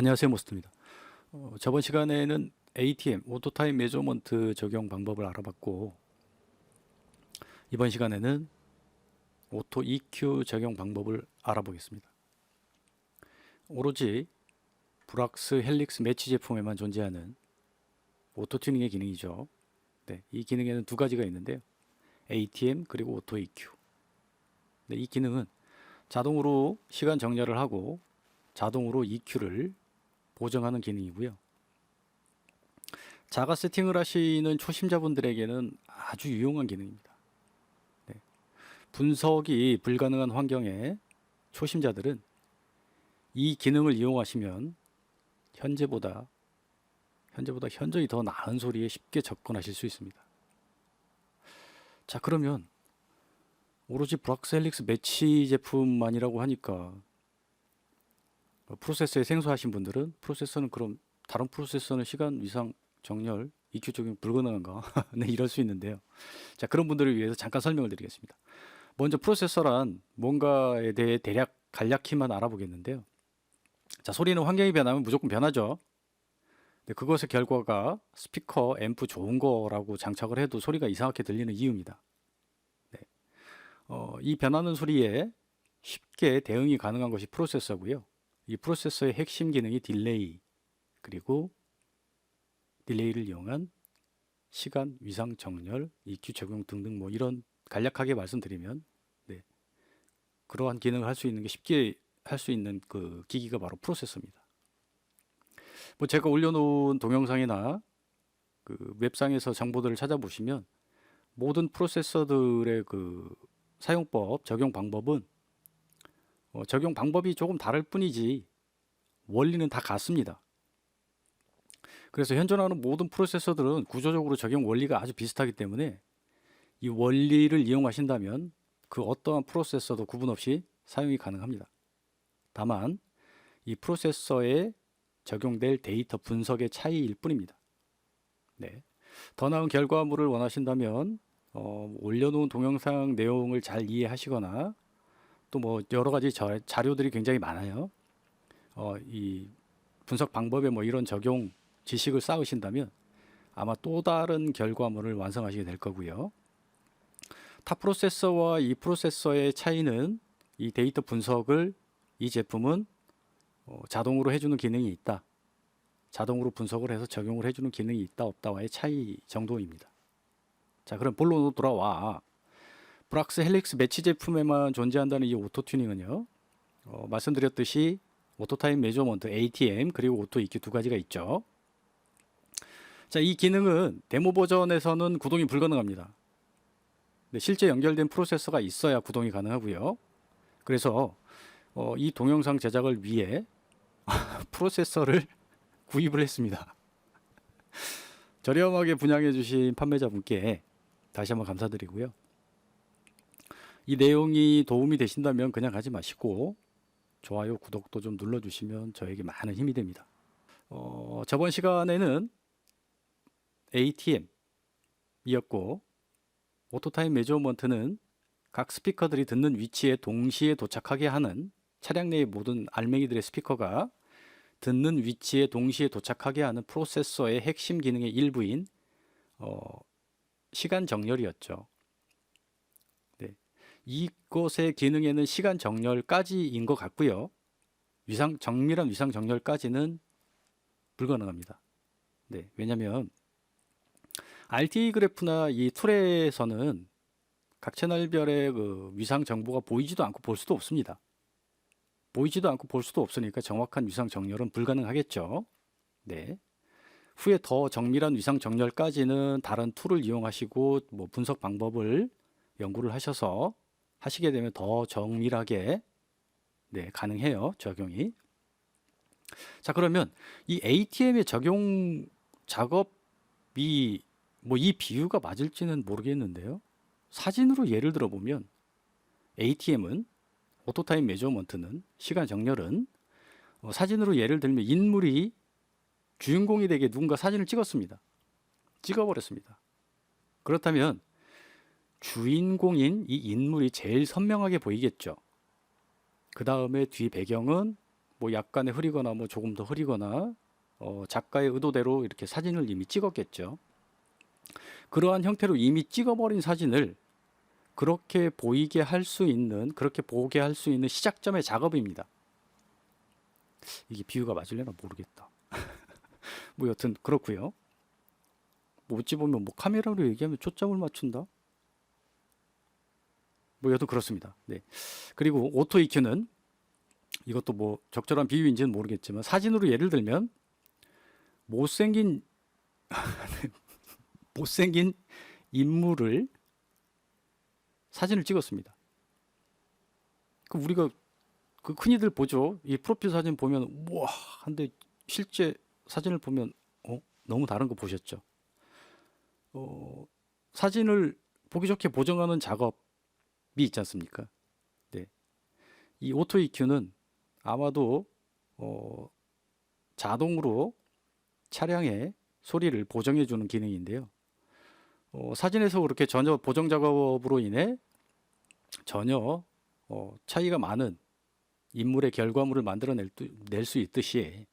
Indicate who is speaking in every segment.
Speaker 1: 안녕하세요, 모스트입니다. 저번 시간에는 ATM, 오토타임 메저먼트 적용 방법을 알아봤고, 이번 시간에는 오토 EQ 적용 방법을 알아보겠습니다. 오로지 브락스 헬릭스 매치 제품에만 존재하는 오토 튜닝의 기능이죠. 네, 이 기능에는 두 가지가 있는데요. ATM 그리고 오토 EQ. 네, 이 기능은 자동으로 시간 정렬을 하고 자동으로 EQ를 보정하는 기능이고요. 자가 세팅을 하시는 초심자분들에게는 아주 유용한 기능입니다. 네. 분석이 불가능한 환경에 초심자들은 이 기능을 이용하시면 현재보다 현저히 더 나은 소리에 쉽게 접근하실 수 있습니다. 자, 그러면 오로지 브락스 헬릭스 매치 제품만이라고 하니까 프로세서에 생소하신 분들은 프로세서는 그럼 다른 프로세서는 시간 위상 정렬 EQ 적용 불가능한가? 네, 이럴 수 있는데요. 자, 그런 분들을 위해서 잠깐 설명을 드리겠습니다. 먼저 프로세서란 뭔가에 대해 대략 간략히만 알아보겠는데요. 자, 소리는 환경이 변하면 무조건 변하죠. 네, 그것의 결과가 스피커, 앰프 좋은 거라고 장착을 해도 소리가 이상하게 들리는 이유입니다. 네. 이 변하는 소리에 쉽게 대응이 가능한 것이 프로세서고요. 이 프로세서의 핵심 기능이 딜레이, 그리고 딜레이를 이용한 시간, 위상, 정렬, EQ 적용 등등 뭐 이런 간략하게 말씀드리면 네, 그러한 기능을 할 수 있는 게 쉽게 할 수 있는 그 기기가 바로 프로세서입니다. 뭐 제가 올려놓은 동영상이나 그 웹상에서 정보들을 찾아보시면 모든 프로세서들의 그 사용법, 적용 방법은 적용 방법이 조금 다를 뿐이지 원리는 다 같습니다. 그래서 현존하는 모든 프로세서들은 구조적으로 적용 원리가 아주 비슷하기 때문에 이 원리를 이용하신다면 그 어떠한 프로세서도 구분 없이 사용이 가능합니다. 다만 이 프로세서에 적용될 데이터 분석의 차이일 뿐입니다. 네. 더 나은 결과물을 원하신다면 올려놓은 동영상 내용을 잘 이해하시거나 또 뭐 여러 가지 자료들이 굉장히 많아요. 이 분석 방법에 뭐 이런 적용 지식을 쌓으신다면 아마 또 다른 결과물을 완성하시게 될 거고요. 타 프로세서와 이 프로세서의 차이는 이 데이터 분석을 이 제품은 자동으로 해주는 기능이 있다. 자동으로 분석을 해서 적용을 해주는 기능이 있다 없다와의 차이 정도입니다. 자, 그럼 본론으로 돌아와. 브락스 헬릭스 매치 제품에만 존재한다는 이 오토 튜닝은요. 말씀드렸듯이 오토타임 메저먼트 ATM 그리고 오토 EQ 두 가지가 있죠. 자, 이 기능은 데모 버전에서는 구동이 불가능합니다. 네, 실제 연결된 프로세서가 있어야 구동이 가능하고요. 그래서 이 동영상 제작을 위해 프로세서를 구입을 했습니다. 저렴하게 분양해 주신 판매자분께 다시 한번 감사드리고요. 이 내용이 도움이 되신다면 그냥 가지 마시고 좋아요, 구독도 좀 눌러주시면 저에게 많은 힘이 됩니다. 저번 시간에는 ATM이었고 오토타임 메저먼트는 각 스피커들이 듣는 위치에 동시에 도착하게 하는 차량 내의 모든 알맹이들의 스피커가 듣는 위치에 동시에 도착하게 하는 프로세서의 핵심 기능의 일부인 시간 정렬이었죠. 네. 이것의 기능에는 시간 정렬까지인 것 같고요. 정밀한 위상 정렬까지는 불가능합니다. 네. 왜냐하면 RTA 그래프나 이 툴에서는 각 채널별의 그 위상 정보가 보이지도 않고 볼 수도 없습니다. 보이지도 않고 볼 수도 없으니까 정확한 위상 정렬은 불가능하겠죠. 네. 후에 더 정밀한 위상 정렬까지는 다른 툴을 이용하시고 뭐 분석 방법을 연구를 하셔서 하시게 되면 더 정밀하게 네, 가능해요. 적용이. 자, 그러면 이 ATM의 적용 작업이 뭐 이 비유가 맞을지는 모르겠는데요. 사진으로 예를 들어 보면 ATM은 오토타임 메저먼트는 시간 정렬은 사진으로 예를 들면 인물이 주인공이 되게 누군가 사진을 찍었습니다. 찍어버렸습니다. 그렇다면 주인공인 이 인물이 제일 선명하게 보이겠죠. 그 다음에 뒤 배경은 뭐 약간의 흐리거나 뭐 조금 더 흐리거나 작가의 의도대로 이렇게 사진을 이미 찍었겠죠. 그러한 형태로 이미 찍어버린 사진을 그렇게 보이게 할 수 있는, 그렇게 보게 할 수 있는 시작점의 작업입니다. 이게 비유가 맞으려나 모르겠다. 뭐 여튼 그렇고요. 뭐 어찌 보면 뭐 카메라로 얘기하면 초점을 맞춘다. 뭐 여튼 그렇습니다. 네. 그리고 오토 EQ는 이것도 뭐 적절한 비유인지는 모르겠지만 사진으로 예를 들면 못생긴 못생긴 인물을 사진을 찍었습니다. 그 우리가 그 흔히들 보죠. 이 프로필 사진 보면 와, 근데 실제 사진을 보면 너무 다른 거 보셨죠? 사진을 보기 좋게 보정하는 작업이 있지 않습니까? 네. 이 오토 EQ는 아마도 자동으로 차량의 소리를 보정해 주는 기능인데요. 사진에서 그렇게 전혀 보정 작업으로 인해 전혀 차이가 많은 인물의 결과물을 만들어낼 수 있듯이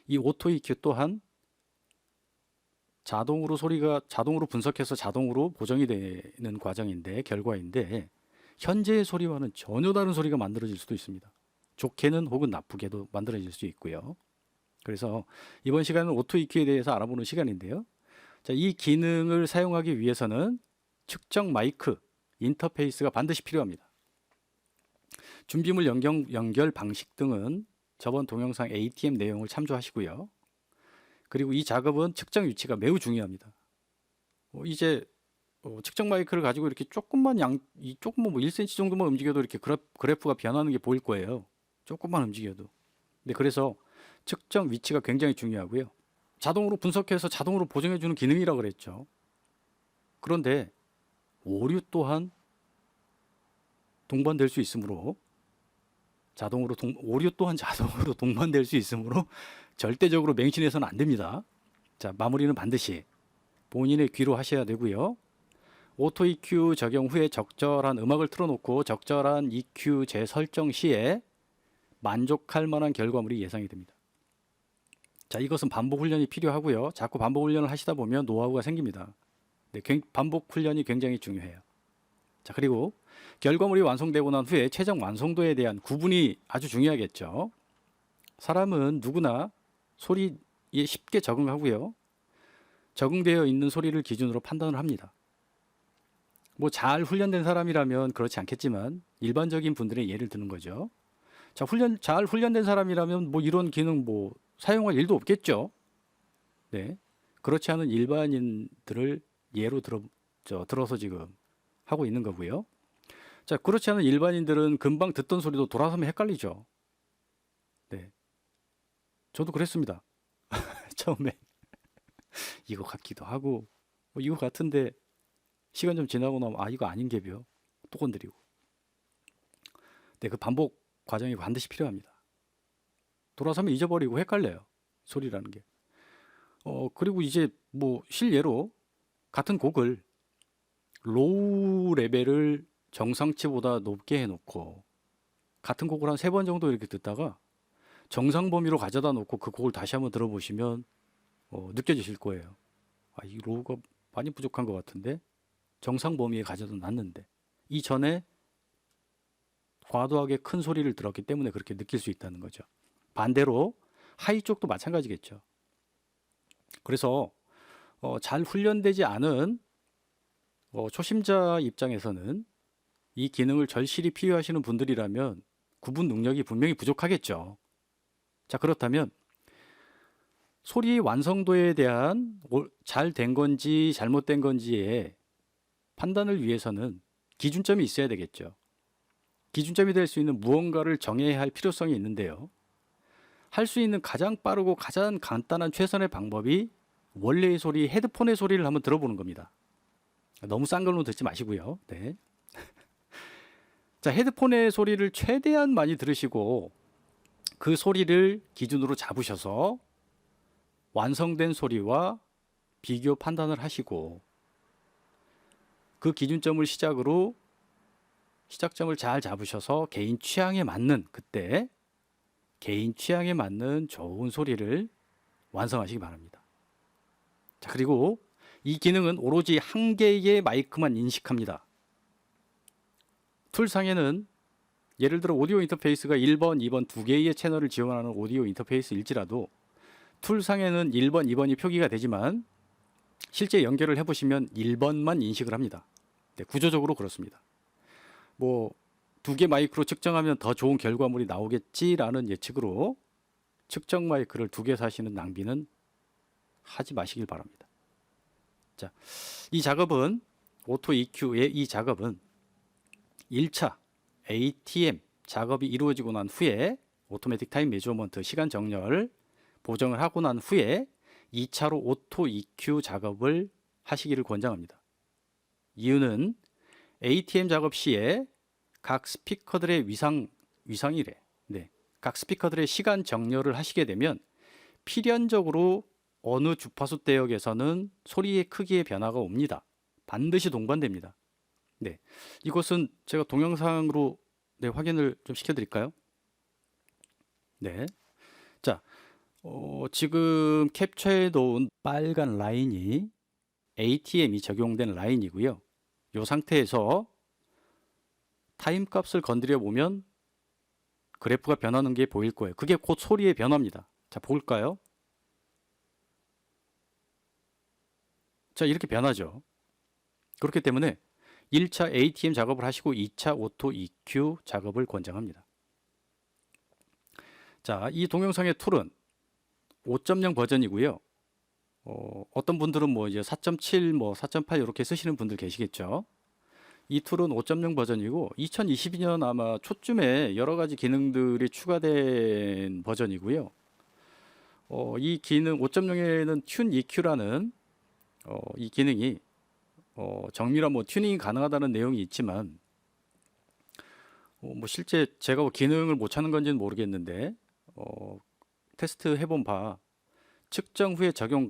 Speaker 1: 이 오토 EQ 또한 자동으로 분석해서 자동으로 보정이 되는 과정인데, 결과인데 현재의 소리와는 전혀 다른 소리가 만들어질 수도 있습니다. 좋게는 혹은 나쁘게도 만들어질 수 있고요. 그래서 이번 시간은 오토 EQ에 대해서 알아보는 시간인데요. 자, 이 기능을 사용하기 위해서는 측정 마이크 인터페이스가 반드시 필요합니다. 준비물 연결 방식 등은 저번 동영상 ATM 내용을 참조하시고요. 그리고 이 작업은 측정 위치가 매우 중요합니다. 이제 측정 마이크를 가지고 이렇게 조금만 조금만 뭐 1cm 정도만 움직여도 이렇게 그래프가 변하는 게 보일 거예요. 조금만 움직여도. 네, 그래서 측정 위치가 굉장히 중요하고요. 자동으로 분석해서 자동으로 보정해주는 기능이라고 그랬죠. 그런데 오류 또한 동반될 수 있으므로 오류 또한 자동으로 동반될 수 있으므로 절대적으로 맹신해서는 안 됩니다. 자, 마무리는 반드시 본인의 귀로 하셔야 되고요. 오토 EQ 적용 후에 적절한 음악을 틀어놓고 적절한 EQ 재설정 시에 만족할 만한 결과물이 예상이 됩니다. 자, 이것은 반복 훈련이 필요하고요. 자꾸 반복 훈련을 하시다 보면 노하우가 생깁니다. 네, 반복 훈련이 굉장히 중요해요. 자, 그리고 결과물이 완성되고 난 후에 최종 완성도에 대한 구분이 아주 중요하겠죠. 사람은 누구나 소리에 쉽게 적응하고요. 적응되어 있는 소리를 기준으로 판단을 합니다. 뭐 잘 훈련된 사람이라면 그렇지 않겠지만 일반적인 분들의 예를 드는 거죠. 자, 잘 훈련된 사람이라면 뭐 이런 기능 뭐 사용할 일도 없겠죠. 네. 그렇지 않은 일반인들을 예로 들어서 지금 하고 있는 거고요. 자, 그렇지 않은 일반인들은 금방 듣던 소리도 돌아서면 헷갈리죠. 네. 저도 그랬습니다. 처음에 이거 같기도 하고 뭐 이거 같은데 시간 좀 지나고 나면 이거 아닌 게벼 또 건드리고. 네, 그 반복 과정이 반드시 필요합니다. 돌아서면 잊어버리고 헷갈려요. 소리라는 게. 그리고 이제 뭐 실예로 같은 곡을 로우 레벨을 정상치보다 높게 해놓고 같은 곡을 한 3번 정도 이렇게 듣다가 정상 범위로 가져다 놓고 그 곡을 다시 한번 들어보시면 느껴지실 거예요. 이 로우가 많이 부족한 것 같은데 정상 범위에 가져다 놨는데 이전에 과도하게 큰 소리를 들었기 때문에 그렇게 느낄 수 있다는 거죠. 반대로 하이 쪽도 마찬가지겠죠. 그래서 잘 훈련되지 않은 초심자 입장에서는 이 기능을 절실히 필요하시는 분들이라면 구분 능력이 분명히 부족하겠죠. 자, 그렇다면 소리 완성도에 대한 잘 된 건지 잘못된 건지의 판단을 위해서는 기준점이 있어야 되겠죠. 기준점이 될 수 있는 무언가를 정해야 할 필요성이 있는데요. 할 수 있는 가장 빠르고 가장 간단한 최선의 방법이 원래의 소리, 헤드폰의 소리를 한번 들어보는 겁니다. 너무 싼 걸로 듣지 마시고요. 네. 자, 헤드폰의 소리를 최대한 많이 들으시고 그 소리를 기준으로 잡으셔서 완성된 소리와 비교 판단을 하시고 그 기준점을 시작점을 잘 잡으셔서 개인 취향에 맞는 그때 개인 취향에 맞는 좋은 소리를 완성하시기 바랍니다. 자, 그리고 이 기능은 오로지 한 개의 마이크만 인식합니다. 툴상에는 예를 들어 오디오 인터페이스가 1번, 2번 두 개의 채널을 지원하는 오디오 인터페이스일지라도 툴상에는 1번, 2번이 표기가 되지만 실제 연결을 해보시면 1번만 인식을 합니다. 네, 구조적으로 그렇습니다. 뭐 두 개 마이크로 측정하면 더 좋은 결과물이 나오겠지라는 예측으로 측정 마이크를 두 개 사시는 낭비는 하지 마시길 바랍니다. 자, 이 작업은 오토 EQ의 이 작업은 1차 ATM 작업이 이루어지고 난 후에 오토매틱 타임 메저먼트 시간 정렬 보정을 하고 난 후에 2차로 오토 EQ 작업을 하시기를 권장합니다. 이유는 ATM 작업 시에 각 스피커들의 위상이래. 네. 각 스피커들의 시간 정렬을 하시게 되면 필연적으로 어느 주파수 대역에서는 소리의 크기의 변화가 옵니다. 반드시 동반됩니다. 네. 이것은 제가 동영상으로 네, 확인을 좀 시켜드릴까요? 네. 자, 지금 캡처해 놓은 빨간 라인이 ATM이 적용된 라인이고요. 이 상태에서 타임 값을 건드려 보면 그래프가 변하는 게 보일 거예요. 그게 곧 소리의 변화입니다. 자, 볼까요? 자, 이렇게 변하죠. 그렇기 때문에 1차 ATM 작업을 하시고 2차 오토 EQ 작업을 권장합니다. 자, 이 동영상의 툴은 5.0 버전이고요. 어떤 분들은 뭐 이제 4.7, 뭐 4.8 이렇게 쓰시는 분들 계시겠죠. 이 툴은 5.0 버전이고 2022년 아마 초쯤에 여러 가지 기능들이 추가된 버전이고요. 이 기능 5.0에는 튠 EQ라는 이 기능이 정밀한 뭐 튜닝이 가능하다는 내용이 있지만 뭐 실제 제가 기능을 못 찾는 건지는 모르겠는데 테스트 해본 바 측정 후에 적용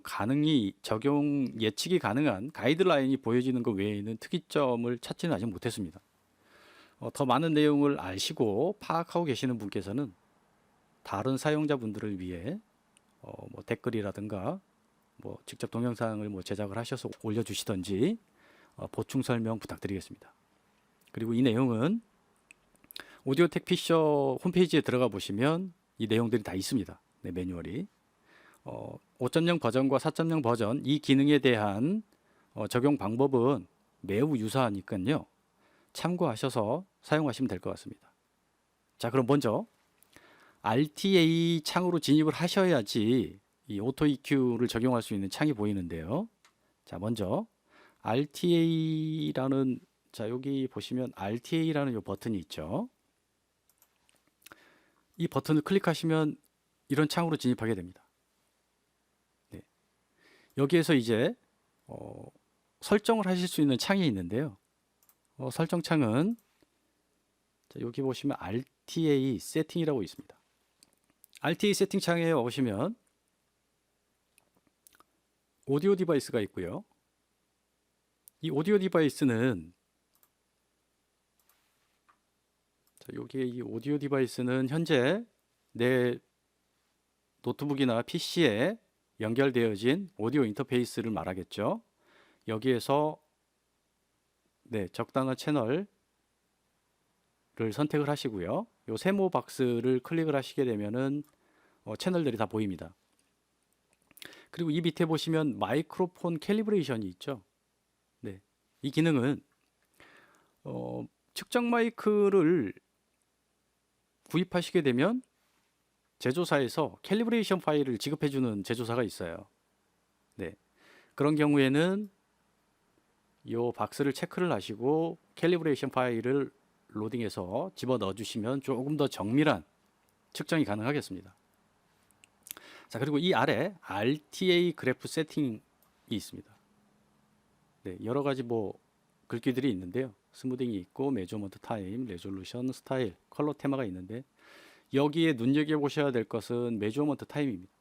Speaker 1: 예측이 가능한 가이드라인이 보여지는 것 외에는 특이점을 찾지는 아직 못했습니다. 더 많은 내용을 아시고 파악하고 계시는 분께서는 다른 사용자분들을 위해 뭐 댓글이라든가 뭐 직접 동영상을 뭐 제작을 하셔서 올려주시던지 보충 설명 부탁드리겠습니다. 그리고 이 내용은 오디오텍 피셔 홈페이지에 들어가 보시면 이 내용들이 다 있습니다. 네, 매뉴얼이. 5.0 버전과 4.0 버전 이 기능에 대한 적용 방법은 매우 유사하니까요. 참고하셔서 사용하시면 될 것 같습니다. 자, 그럼 먼저 RTA 창으로 진입을 하셔야지 이 오토 EQ를 적용할 수 있는 창이 보이는데요. 자, 먼저 RTA라는 자, 여기 보시면 RTA라는 이 버튼이 있죠. 이 버튼을 클릭하시면 이런 창으로 진입하게 됩니다. 네. 여기에서 이제 설정을 하실 수 있는 창이 있는데요. 설정 창은 자, 여기 보시면 RTA 세팅이라고 있습니다. RTA 세팅 창에 오시면 오디오 디바이스가 있고요. 이 오디오 디바이스는 자, 여기에 이 오디오 디바이스는 현재 내 노트북이나 PC에 연결되어진 오디오 인터페이스를 말하겠죠. 여기에서 네, 적당한 채널을 선택을 하시고요. 요 세모 박스를 클릭을 하시게 되면은 채널들이 다 보입니다. 그리고 이 밑에 보시면 마이크로폰 캘리브레이션이 있죠. 네, 이 기능은 측정 마이크를 구입하시게 되면 제조사에서 캘리브레이션 파일을 지급해주는 제조사가 있어요. 네, 그런 경우에는 이 박스를 체크를 하시고 캘리브레이션 파일을 로딩해서 집어 넣어 주시면 조금 더 정밀한 측정이 가능하겠습니다. 자, 그리고 이 아래 RTA 그래프 세팅이 있습니다. 네, 여러 가지 뭐 글귀들이 있는데요. 스무딩이 있고 메저먼트 타임, 레졸루션, 스타일, 컬러 테마가 있는데 여기에 눈여겨보셔야 될 것은 메저먼트 타임입니다.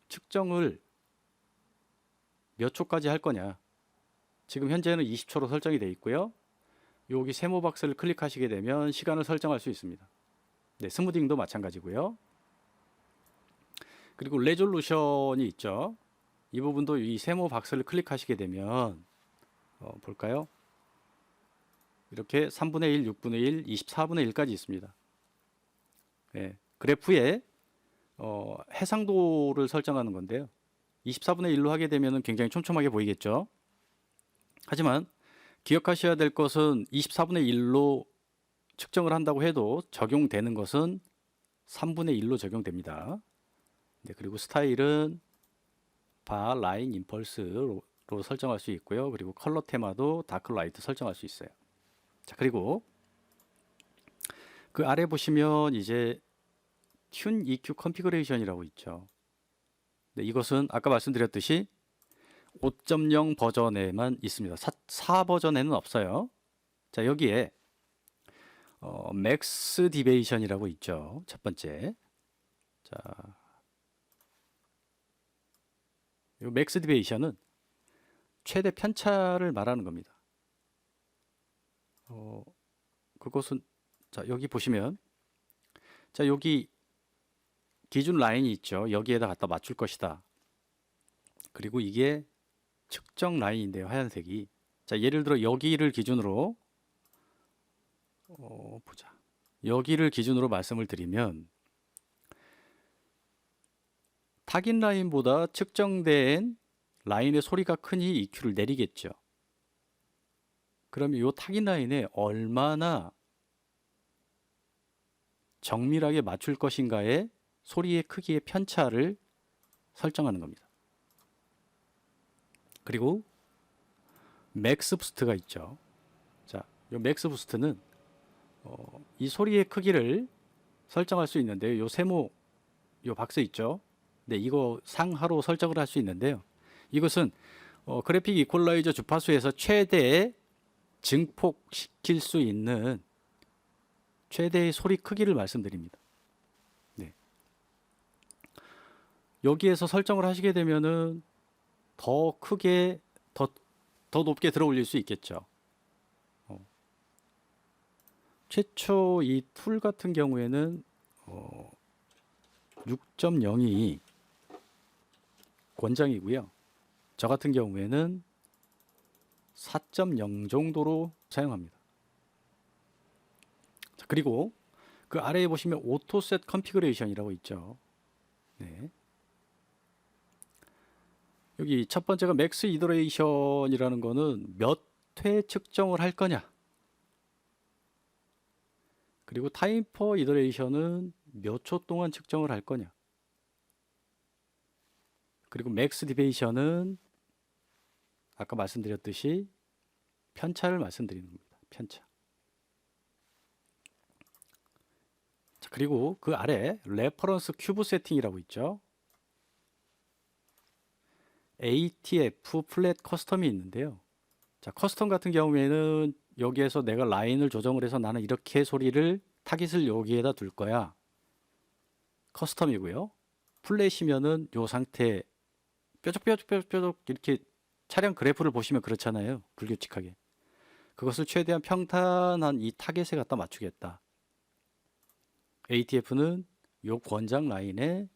Speaker 1: 측정을 몇 초까지 할 거냐. 지금 현재는 20초로 설정이 되어 있고요. 여기 세모 박스를 클릭하시게 되면 시간을 설정할 수 있습니다. 네, 스무딩도 마찬가지고요. 그리고 레졸루션이 있죠. 이 부분도 이 세모 박스를 클릭하시게 되면 볼까요? 이렇게 3분의 1, 6분의 1, 24분의 1까지 있습니다. 예, 그래프에 해상도를 설정하는 건데요. 24분의 1로 하게 되면 굉장히 촘촘하게 보이겠죠. 하지만 기억하셔야 될 것은 24분의 1로 측정을 한다고 해도 적용되는 것은 3분의 1로 적용됩니다. 네, 그리고 스타일은 바, 라인, 임펄스로 설정할 수 있고요. 그리고 컬러 테마도 다크 라이트 설정할 수 있어요. 자, 그리고 그 아래 보시면 이제 튠 EQ 컨피그레이션이라고 있죠. 네, 이것은 아까 말씀드렸듯이 5.0 버전에만 있습니다. 4 버전에는 없어요. 자, 여기에 맥스 디베이션이라고 있죠. 첫 번째. 자, 이 맥스 디베이션은 최대 편차를 말하는 겁니다. 그것은 자, 여기 보시면 자, 여기 기준 라인이 있죠. 여기에다 갖다 맞출 것이다. 그리고 이게 측정 라인인데요. 하얀색이. 자, 예를 들어 여기를 기준으로 보자. 여기를 기준으로 말씀을 드리면 타깃 라인보다 측정된 라인의 소리가 크니 EQ를 내리겠죠. 그러면 이 타깃 라인에 얼마나 정밀하게 맞출 것인가에 소리의 크기의 편차를 설정하는 겁니다. 그리고 맥스 부스트가 있죠. 자, 이 맥스 부스트는 이 소리의 크기를 설정할 수 있는데요. 요 세모, 요 박스 있죠. 네, 이거 상하로 설정을 할 수 있는데요. 이것은 그래픽 이퀄라이저 주파수에서 최대의 증폭시킬 수 있는 최대의 소리 크기를 말씀드립니다. 네. 여기에서 설정을 하시게 되면은 더 크게 더 높게 들어 올릴 수 있겠죠. 최초 이 툴 같은 경우에는 6.0이 권장이고요. 저 같은 경우에는 4.0 정도로 사용합니다. 자, 그리고 그 아래에 보시면 오토셋 컨피그레이션이라고 있죠. 네. 여기 첫 번째가 맥스 이더레이션이라는 거는 몇 회 측정을 할 거냐. 그리고 타임 퍼 이더레이션은 몇 초 동안 측정을 할 거냐. 그리고 맥스 디베이션은 아까 말씀드렸듯이 편차를 말씀드리는 겁니다. 편차. 자, 그리고 그 아래 레퍼런스 큐브 세팅이라고 있죠. ATF 플랫 커스텀이 있는데요. 자, 커스텀 같은 경우에는 여기에서 내가 라인을 조정을 해서 나는 이렇게 소리를 타깃을 여기에다 둘 거야. 커스텀이고요. 플랫이면은 요 상태 뾰족뾰족 이렇게 차량 그래프를 보시면 그렇잖아요. 불규칙하게. 그것을 최대한 평탄한 이 타겟에 갖다 맞추겠다. ATF는 요 권장 라인에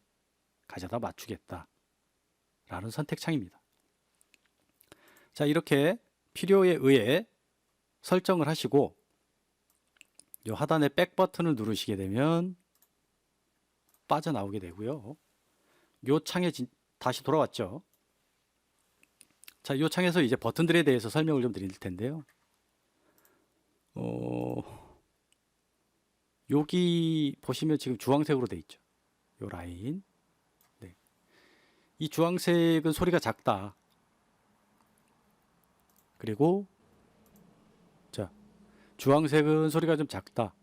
Speaker 1: 가져다 맞추겠다. 라는 선택창입니다. 자, 이렇게 필요에 의해 설정을 하시고 요 하단의 백 버튼을 누르시게 되면 빠져나오게 되고요. 요 창에 다시 돌아왔죠. 자, 요 창에서 이제 버튼들에 대해서 설명을 좀 드릴 텐데요. 여기 보시면 지금 주황색으로 돼 있죠. 요 라인. 네. 이 주황색은 소리가 작다. 그리고 자, 주황색은 소리가 좀 작다.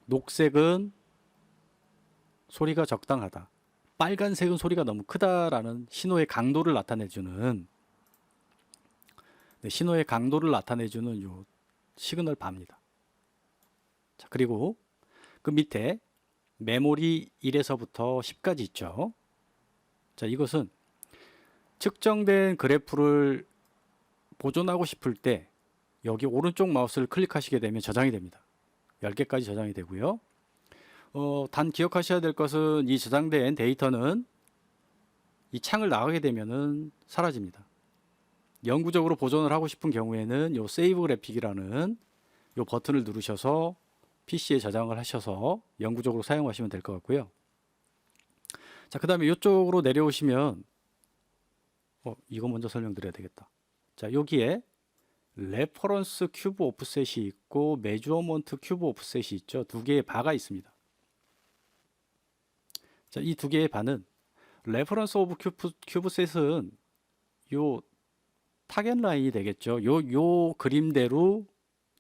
Speaker 1: 녹색은 소리가 적당하다. 빨간색은 소리가 너무 크다라는 신호의 강도를 나타내주는 신호의 강도를 나타내주는 요 시그널 바입니다. 자, 그리고 그 밑에 메모리 1에서부터 10까지 있죠. 자, 이것은 측정된 그래프를 보존하고 싶을 때 여기 오른쪽 마우스를 클릭하시게 되면 저장이 됩니다. 10개까지 저장이 되고요. 단 기억하셔야 될 것은 이 저장된 데이터는 이 창을 나가게 되면은 사라집니다. 영구적으로 보존을 하고 싶은 경우에는 요 세이브 그래픽이라는 요 버튼을 누르셔서 PC에 저장을 하셔서 영구적으로 사용하시면 될 것 같고요. 자, 그 다음에 이쪽으로 내려오시면 이거 먼저 설명드려야 되겠다. 자, 여기에 레퍼런스 큐브 오프셋이 있고 메저먼트 큐브 오프셋이 있죠. 두 개의 바가 있습니다. 자, 이 두 개의 바는 레퍼런스 오브 큐브셋은 요 타겟 라인이 되겠죠. 요 그림대로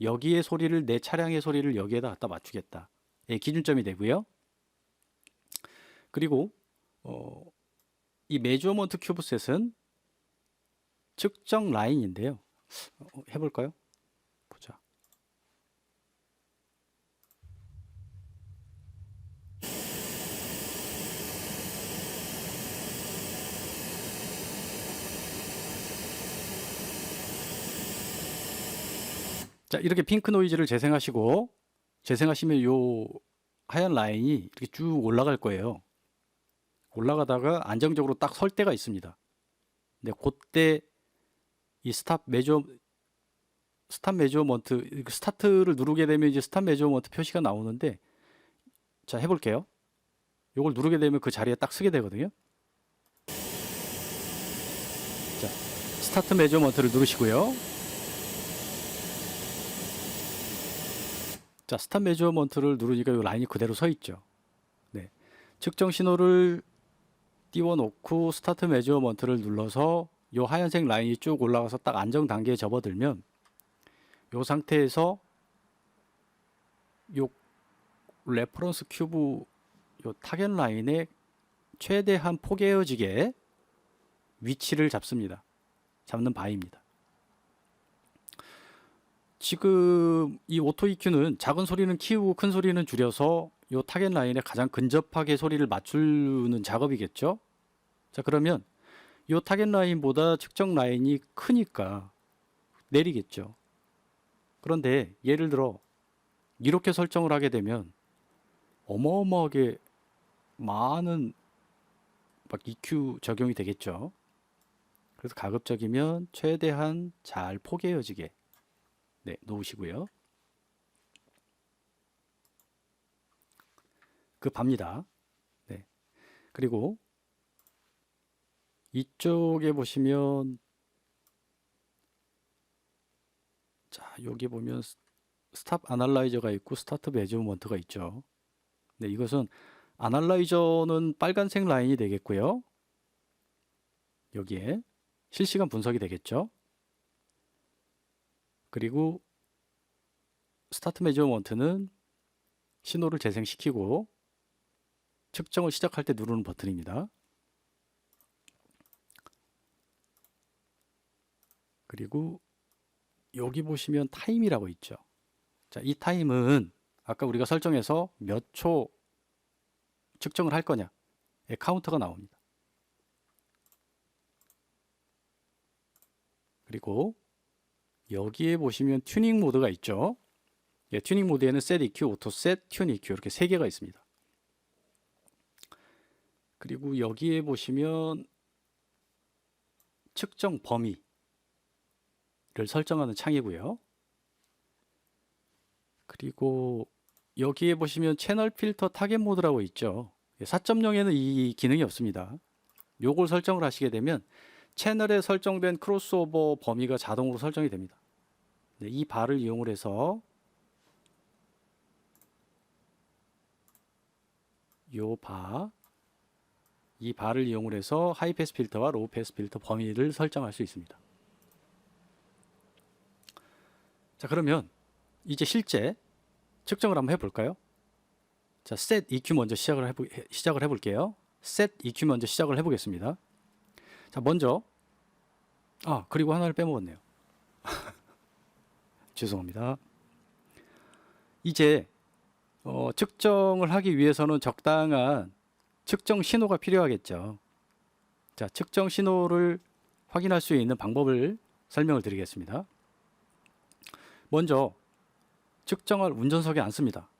Speaker 1: 여기에 소리를 내 차량의 소리를 여기에다 갖다 맞추겠다. 예, 기준점이 되고요. 그리고 이 메저먼트 큐브셋은 측정 라인인데요. 해볼까요? 보자. 자, 이렇게 핑크 노이즈를 재생하시면 요 하얀 라인이 이렇게 쭉 올라갈 거예요. 올라가다가 안정적으로 딱 설 때가 있습니다. 근데 그때 이 스탑 메저먼트 스타트를 누르게 되면 이제 스탑 메저먼트 표시가 나오는데, 자, 해볼게요. 요걸 누르게 되면 그 자리에 딱 서게 되거든요. 자, 스타트 메저먼트를 누르시고요. 자, 스탑 메저먼트를 누르니까 이 라인이 그대로 서 있죠. 네. 측정 신호를 띄워놓고 스타트 메저먼트를 눌러서 이 하얀색 라인이 쭉 올라가서 딱 안정 단계에 접어들면 이 상태에서 이 레퍼런스 큐브 이 타겟 라인에 최대한 포개어지게 위치를 잡는 바입니다. 지금 이 오토 EQ는 작은 소리는 키우고 큰 소리는 줄여서 이 타겟 라인에 가장 근접하게 소리를 맞추는 작업이겠죠. 자, 그러면 이 타겟 라인보다 측정 라인이 크니까 내리겠죠. 그런데 예를 들어 이렇게 설정을 하게 되면 어마어마하게 많은 막 EQ 적용이 되겠죠. 그래서 가급적이면 최대한 잘 포개어지게 놓으시고요. 그 밥니다. 네. 그리고 이쪽에 보시면, 자, 여기 보면 스탑 아날라이저가 있고 스타트 메저먼트가 있죠. 네, 이것은 아날라이저는 빨간색 라인이 되겠고요. 여기에 실시간 분석이 되겠죠. 그리고 스타트 메저먼트는 신호를 재생시키고 측정을 시작할 때 누르는 버튼입니다. 그리고 여기 보시면 타임이라고 있죠. 자, 이 타임은 아까 우리가 설정해서 몇 초 측정을 할 거냐, 카운터가 나옵니다. 그리고 여기에 보시면 튜닝 모드가 있죠. 튜닝 모드에는 Set EQ, Auto Set, Tune EQ 이렇게 세 개가 있습니다. 그리고 여기에 보시면 측정 범위를 설정하는 창이고요. 그리고 여기에 보시면 채널 필터 타겟 모드라고 있죠. 4.0에는 이 기능이 없습니다. 요걸 설정을 하시게 되면 채널에 설정된 크로스오버 범위가 자동으로 설정이 됩니다. 네, 이 바를 이용을 해서 이 바를 이용을 해서 하이패스 필터와 로우 패스 필터 범위를 설정할 수 있습니다. 자, 그러면 이제 실제 측정을 한번 해볼까요? 자, Set EQ 먼저 시작을 해볼게요. Set EQ 먼저 시작을 해보겠습니다. 자, 먼저 그리고 하나를 빼먹었네요. 죄송합니다. 이제 측정을 하기 위해서는 적당한 측정 신호가 필요하겠죠. 자, 측정 신호를 확인할 수 있는 방법을 설명을 드리겠습니다. 먼저 측정을 운전석에 앉습니다.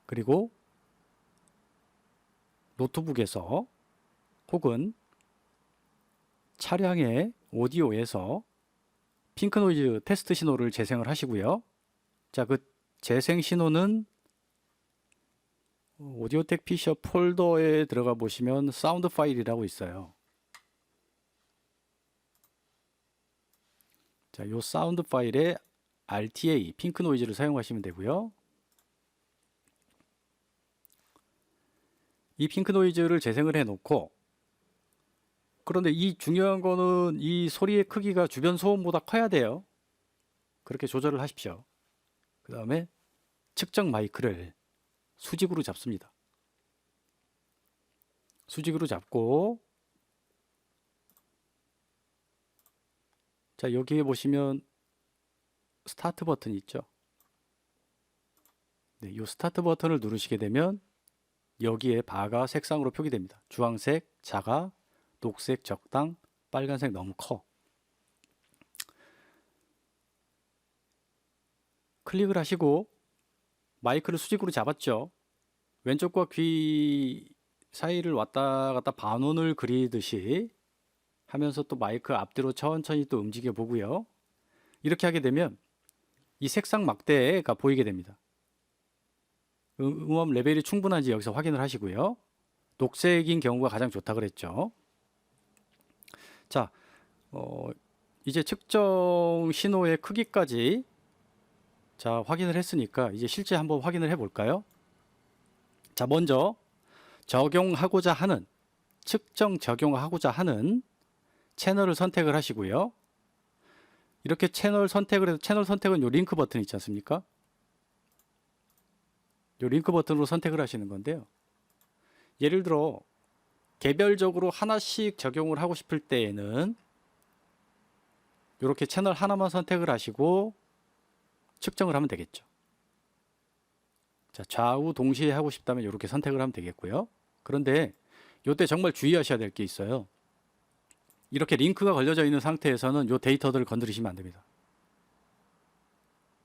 Speaker 1: 그리고 노트북에서 혹은 차량의 오디오에서 핑크 노이즈 테스트 신호를 재생을 하시고요. 자, 그 재생 신호는 오디오텍 피셔 폴더에 들어가 보시면 사운드 파일이라고 있어요. 자, 이 사운드 파일에 RTA, 핑크 노이즈를 사용하시면 되고요. 이 핑크 노이즈를 재생을 해 놓고, 그런데 이 중요한 거는 이 소리의 크기가 주변 소음보다 커야 돼요. 그렇게 조절을 하십시오. 그 다음에 측정 마이크를 수직으로 잡습니다. 수직으로 잡고, 자, 여기에 보시면 스타트 버튼이 있죠. 네, 이 스타트 버튼을 누르시게 되면 여기에 바가 색상으로 표기됩니다. 주황색 작아, 녹색 적당, 빨간색 너무 커. 클릭을 하시고 마이크를 수직으로 잡았죠. 왼쪽과 귀 사이를 왔다 갔다 반원을 그리듯이 하면서 또 마이크 앞뒤로 천천히 또 움직여 보고요. 이렇게 하게 되면 이 색상 막대가 보이게 됩니다. 음원 레벨이 충분한지 여기서 확인을 하시고요. 녹색인 경우가 가장 좋다 그랬죠. 자, 이제 측정 신호의 크기까지 자 확인을 했으니까 이제 실제 한번 확인을 해 볼까요? 자, 먼저 적용하고자 하는 적용하고자 하는 채널을 선택을 하시고요. 이렇게 채널 선택을 해서 채널 선택은 요 링크 버튼 있지 않습니까? 요 링크 버튼으로 선택을 하시는 건데요. 예를 들어 개별적으로 하나씩 적용을 하고 싶을 때에는 이렇게 채널 하나만 선택을 하시고 측정을 하면 되겠죠. 자, 좌우 동시에 하고 싶다면 이렇게 선택을 하면 되겠고요. 그런데 이때 정말 주의하셔야 될 게 있어요. 이렇게 링크가 걸려져 있는 상태에서는 이 데이터들을 건드리시면 안 됩니다.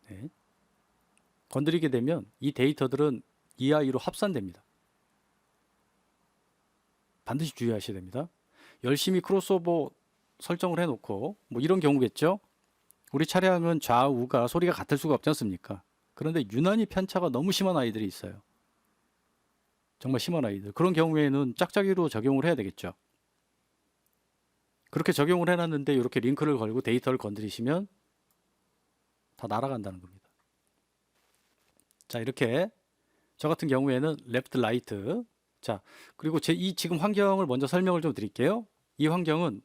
Speaker 1: 네. 건드리게 되면 이 데이터들은 EI로 합산됩니다. 반드시 주의하셔야 됩니다. 열심히 크로스오버 설정을 해놓고 뭐 이런 경우겠죠. 우리 차량은 좌우가 소리가 같을 수가 없지 않습니까? 그런데 유난히 편차가 너무 심한 아이들이 있어요. 정말 심한 아이들. 그런 경우에는 짝짝이로 적용을 해야 되겠죠. 그렇게 적용을 해놨는데 이렇게 링크를 걸고 데이터를 건드리시면 다 날아간다는 겁니다. 자, 이렇게 저 같은 경우에는 레프트 라이트. 자, 그리고 이 지금 환경을 먼저 설명을 좀 드릴게요. 이 환경은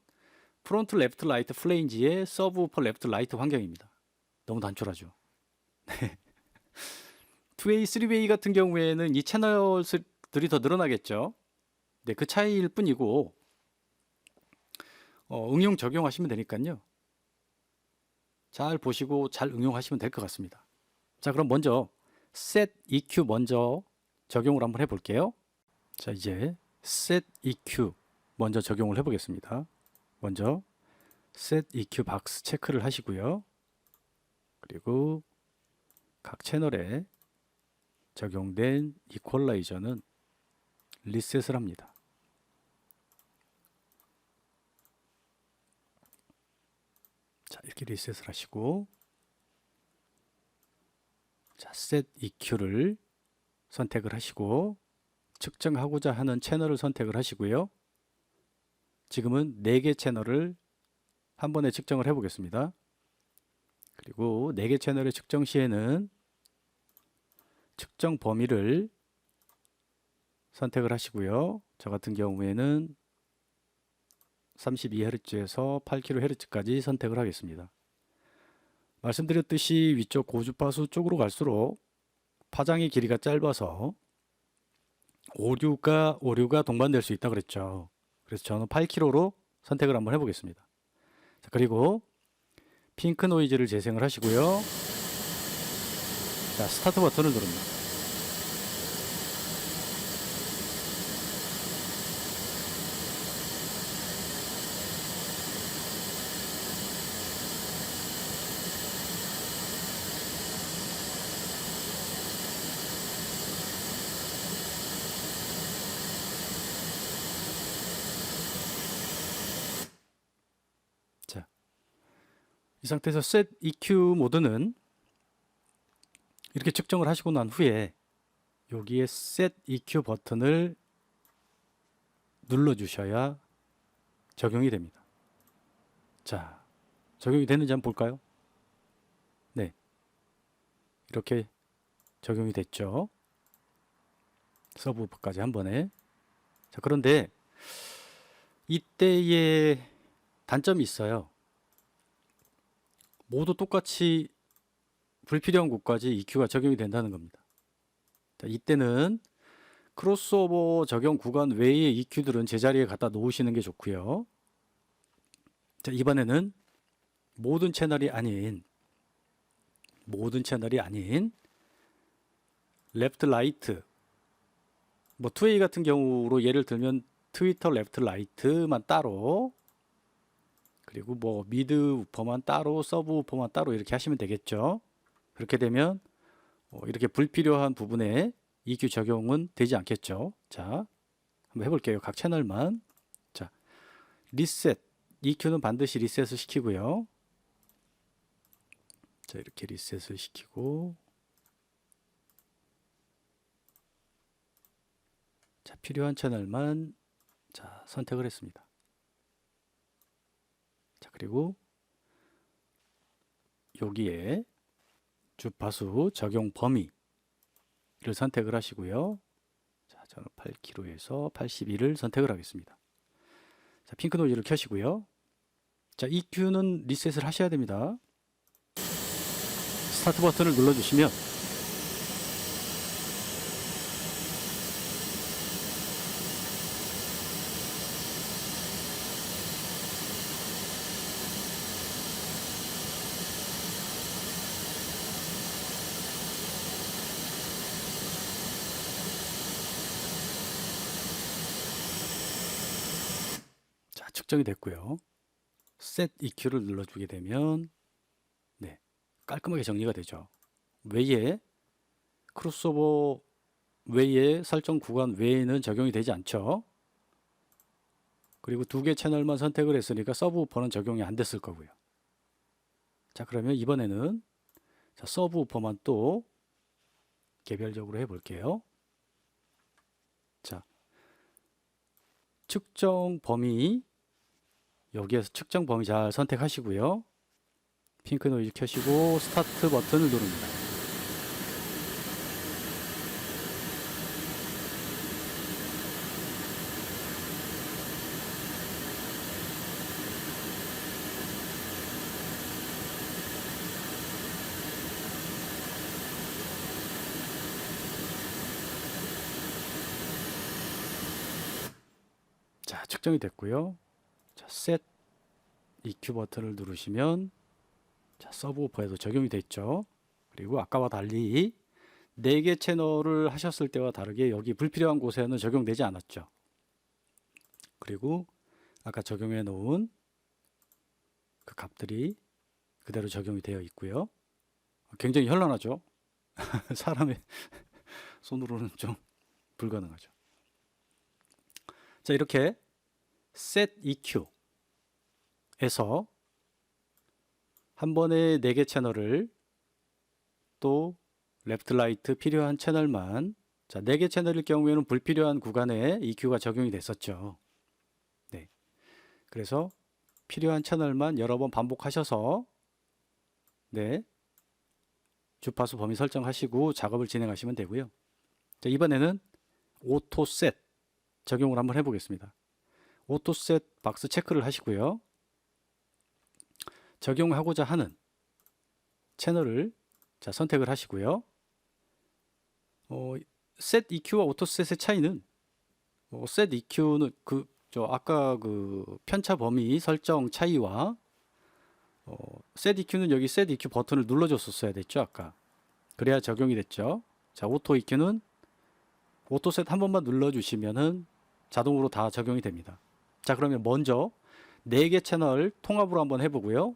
Speaker 1: 프론트 레프트 라이트 플레인지의 서브우퍼 레프트 라이트 환경입니다. 너무 단촐하죠. 2웨이, 3웨이 같은 경우에는 이 채널들이 더 늘어나겠죠. 네, 그 차이일 뿐이고 응용 적용하시면 되니까요. 잘 보시고 잘 응용하시면 될 것 같습니다. 자, 그럼 먼저 Set EQ 먼저 적용을 한번 해볼게요. 자, 이제 Set EQ 먼저 적용을 해보겠습니다. 먼저 Set EQ 박스 체크를 하시고요. 그리고 각 채널에 적용된 이퀄라이저는 리셋을 합니다. 자, 이렇게 리셋을 하시고 자, Set EQ를 선택을 하시고 측정하고자 하는 채널을 선택을 하시고요. 지금은 4개 채널을 한 번에 측정을 해 보겠습니다. 그리고 4개 채널의 측정 시에는 측정 범위를 선택을 하시고요. 저 같은 경우에는 32Hz에서 8kHz까지 선택을 하겠습니다. 말씀드렸듯이 위쪽 고주파수 쪽으로 갈수록 파장의 길이가 짧아서 오류가 동반될 수 있다 그랬죠. 그래서 저는 8kHz로 선택을 한번 해보겠습니다. 자, 그리고 핑크 노이즈를 재생을 하시고요. 자, 스타트 버튼을 누릅니다. 이 상태에서 Set EQ 모드는 이렇게 측정을 하시고 난 후에 여기에 Set EQ 버튼을 눌러 주셔야 적용이 됩니다. 자, 적용이 됐는지 한번 볼까요? 네, 이렇게 적용이 됐죠. 서브우퍼까지 한 번에. 자, 그런데 이때의 단점이 있어요. 모두 똑같이 불필요한 곳까지 EQ가 적용이 된다는 겁니다. 자, 이때는 크로스오버 적용 구간 외의 EQ들은 제자리에 갖다 놓으시는 게 좋고요. 자, 이번에는 모든 채널이 아닌 레프트 라이트, 뭐 2A 같은 경우로 예를 들면 트위터 레프트 라이트만 따로, 그리고 뭐 미드 우퍼만 따로, 서브 우퍼만 따로 이렇게 하시면 되겠죠. 그렇게 되면 이렇게 불필요한 부분에 EQ 적용은 되지 않겠죠. 자, 한번 해볼게요. 각 채널만. 자, 리셋. EQ는 반드시 리셋을 시키고요. 자, 이렇게 리셋을 시키고, 자, 필요한 채널만 자, 선택을 했습니다. 자, 그리고 여기에 주파수 적용 범위를 선택을 하시고요. 자, 저는 8kHz에서 82를 선택을 하겠습니다. 자, 핑크 노이즈를 켜시고요. 자, EQ는 리셋을 하셔야 됩니다. 스타트 버튼을 눌러주시면 자, 측정이 됐고요. Set EQ를 눌러주게 되면 네, 깔끔하게 정리가 되죠. 외에 크로스오버 외에 설정 구간 외에는 적용이 되지 않죠. 그리고 2개 채널만 선택을 했으니까 서브우퍼는 적용이 안 됐을 거고요. 자, 그러면 이번에는 자, 서브우퍼만 또 개별적으로 해볼게요. 자, 측정 범위, 여기에서 측정 범위 잘 선택하시고요. 핑크 노이즈 켜시고 스타트 버튼을 누릅니다. 자, 측정이 됐고요. 자, Set EQ 버튼을 누르시면 자, 서브우퍼에도 적용이 됐죠. 그리고 아까와 달리 4개 채널을 하셨을 때와 다르게 여기 불필요한 곳에는 적용되지 않았죠. 그리고 아까 적용해 놓은 그 값들이 그대로 적용이 되어 있고요. 굉장히 현란하죠. 사람의 손으로는 좀 불가능하죠. 자, 이렇게 Set EQ에서 한 번에 4개 채널을 또 레프트 라이트 필요한 채널만, 자, 4개 채널일 경우에는 불필요한 구간에 EQ가 적용이 됐었죠. 네. 그래서 필요한 채널만 여러 번 반복하셔서 네, 주파수 범위 설정하시고 작업을 진행하시면 되고요. 자, 이번에는 오토셋 적용을 한번 해보겠습니다. 오토셋 박스 체크를 하시고요. 적용하고자 하는 채널을 자, 선택을 하시고요. Set EQ와 오토셋의 차이는 Set EQ는 아까 그 편차 범위 설정 차이와 Set EQ는 여기 Set EQ 버튼을 눌러줬었어야 됐죠, 아까. 그래야 적용이 됐죠. 자, 오토 EQ는 오토셋 한 번만 눌러주시면은 자동으로 다 적용이 됩니다. 자, 그러면 먼저 4개 채널 통합으로 한번 해보고요.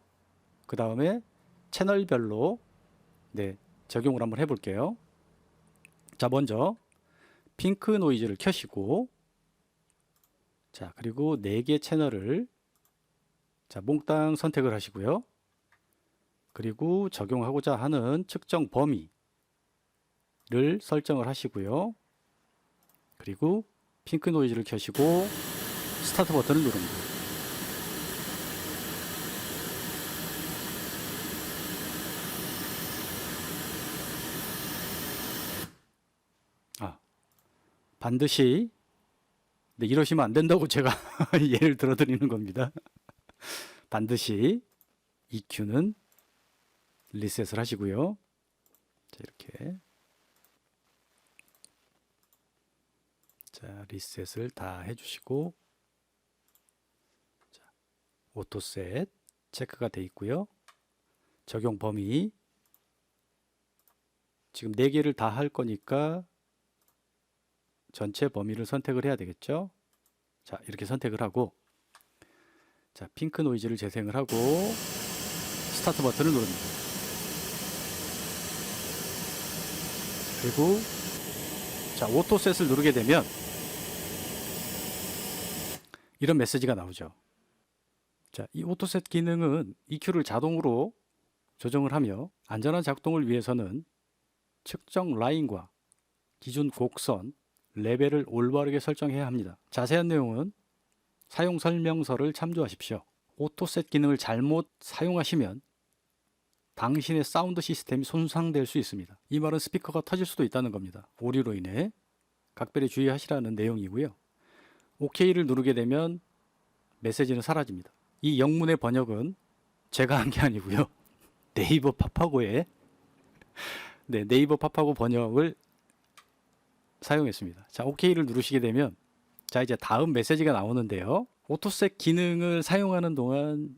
Speaker 1: 그 다음에 채널별로 네, 적용을 한번 해볼게요. 자, 먼저 핑크 노이즈를 켜시고 자, 그리고 4개 채널을 자, 몽땅 선택을 하시고요. 그리고 적용하고자 하는 측정 범위를 설정을 하시고요. 그리고 핑크 노이즈를 켜시고 스타트 버튼을 누릅니다. 반드시 이러시면 안 된다고 제가 예를 들어 드리는 겁니다. 반드시 EQ는 리셋을 하시고요. 자, 이렇게 리셋을 다 해주시고, 오토셋 체크가 되어 있고요. 적용 범위 지금 4개를 다 할 거니까 전체 범위를 선택을 해야 되겠죠. 자, 이렇게 선택을 하고, 자, 핑크 노이즈를 재생을 하고 스타트 버튼을 누릅니다. 그리고 자, 오토셋을 누르게 되면 이런 메시지가 나오죠. 자, 이 오토셋 기능은 EQ를 자동으로 조정을 하며 안전한 작동을 위해서는 측정 라인과 기준 곡선, 레벨을 올바르게 설정해야 합니다. 자세한 내용은 사용 설명서를 참조하십시오. 오토셋 기능을 잘못 사용하시면 당신의 사운드 시스템이 손상될 수 있습니다. 이 말은 스피커가 터질 수도 있다는 겁니다. 오류로 인해 각별히 주의하시라는 내용이고요. OK를 누르게 되면 메시지는 사라집니다. 이 영문의 번역은 제가 한 게 아니고요. 네이버 파파고의 네이버 파파고 번역을 사용했습니다. 자, OK를 누르시게 되면 자, 이제 다음 메시지가 나오는데요. 오토셋 기능을 사용하는 동안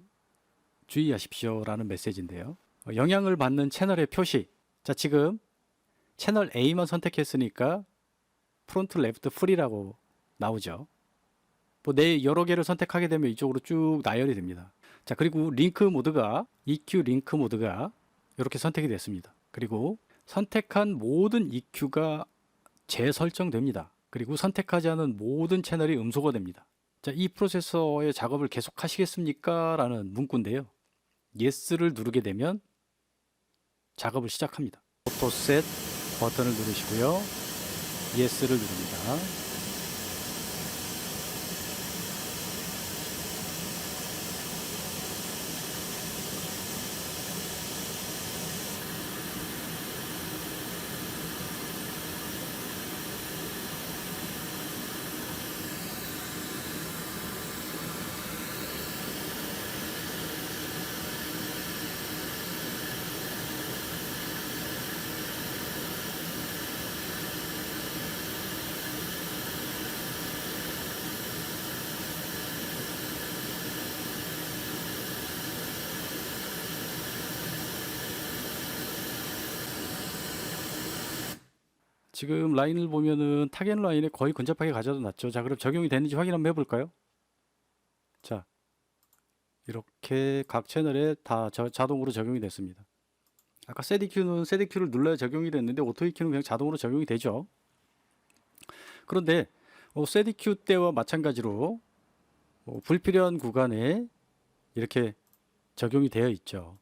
Speaker 1: 주의하십시오 라는 메시지인데요. 영향을 받는 채널의 표시. 자, 지금 채널 A만 선택했으니까 프론트 레프트 프리라고 나오죠. 여러 개를 선택하게 되면 이쪽으로 쭉 나열이 됩니다. 자, 그리고 링크 모드가 EQ 링크 모드가 이렇게 선택이 됐습니다. 그리고 선택한 모든 EQ가 재설정됩니다. 그리고 선택하지 않은 모든 채널이 음소거 됩니다. 자, 이 프로세서의 작업을 계속 하시겠습니까? 라는 문구인데요. Yes를 누르게 되면 작업을 시작합니다. 오토셋 버튼을 누르시고요. Yes를 누릅니다. 지금 라인을 보면은 타겟 라인에 거의 근접하게 가져다 놨죠. 자, 그럼 적용이 되는지 확인 한번 해볼까요? 자, 이렇게 각 채널에 다 자동으로 적용이 됐습니다. 아까 셋EQ는 셋EQ를 눌러야 적용이 됐는데 오토EQ는 그냥 자동으로 적용이 되죠. 그런데 셋EQ 때와 마찬가지로 불필요한 구간에 이렇게 적용이 되어 있죠.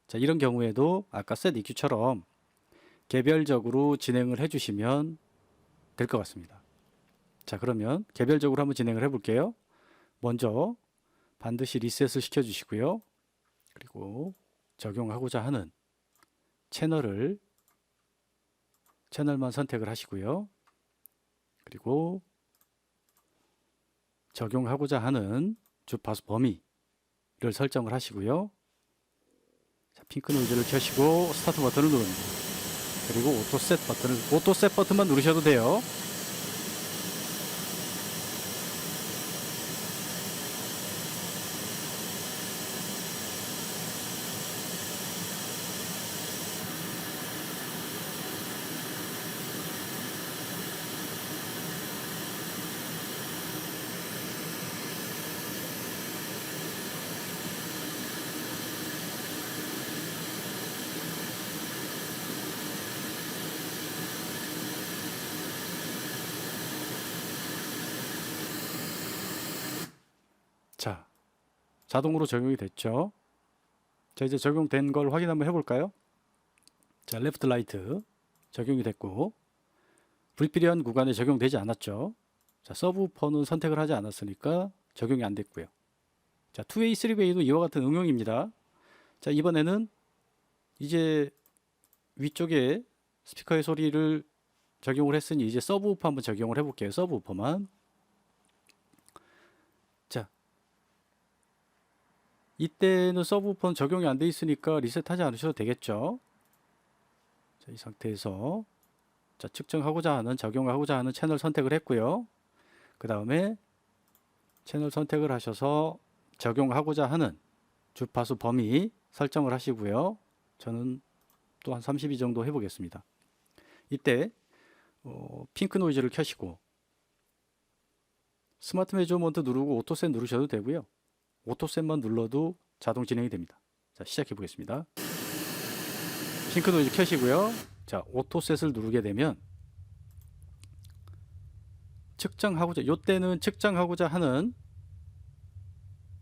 Speaker 1: 자, 이런 경우에도 아까 셋EQ처럼 개별적으로 진행을 해주시면 될 것 같습니다. 자, 그러면 개별적으로 한번 진행을 해볼게요. 먼저 반드시 리셋을 시켜주시고요. 그리고 적용하고자 하는 채널만 선택을 하시고요. 그리고 적용하고자 하는 주파수 범위를 설정을 하시고요. 자, 핑크 노이즈를 켜시고 스타트 버튼을 누릅니다. 그리고 오토셋 버튼만 누르셔도 돼요. 자, 자동으로 적용이 됐죠. 자, 이제 적용된 걸 확인 한번 해볼까요? 자, 레프트 라이트 적용이 됐고 불필요한 구간에 적용되지 않았죠. 자, 서브우퍼는 선택을 하지 않았으니까 적용이 안 됐고요. 자, 2웨이, 3웨이도 이와 같은 응용입니다. 자, 이번에는 이제 위쪽에 스피커의 소리를 적용을 했으니 이제 서브우퍼 한번 적용을 해볼게요. 서브우퍼만. 자, 이때는 서브우퍼는 적용이 안 돼 있으니까 리셋하지 않으셔도 되겠죠. 자, 이 상태에서 자, 측정하고자 하는, 적용하고자 하는 채널 선택을 했고요. 그 다음에 채널 선택을 하셔서 적용하고자 하는 주파수 범위 설정을 하시고요. 저는 또 한 32 정도 해보겠습니다. 이때 핑크 노이즈를 켜시고 스마트 메저먼트 누르고 오토셋 누르셔도 되고요. 오토셋만 눌러도 자동 진행이 됩니다. 자, 시작해 보겠습니다. 핑크 노이즈 켜시고요. 자, 오토셋을 누르게 되면 측정하고자, 요때는 측정하고자 하는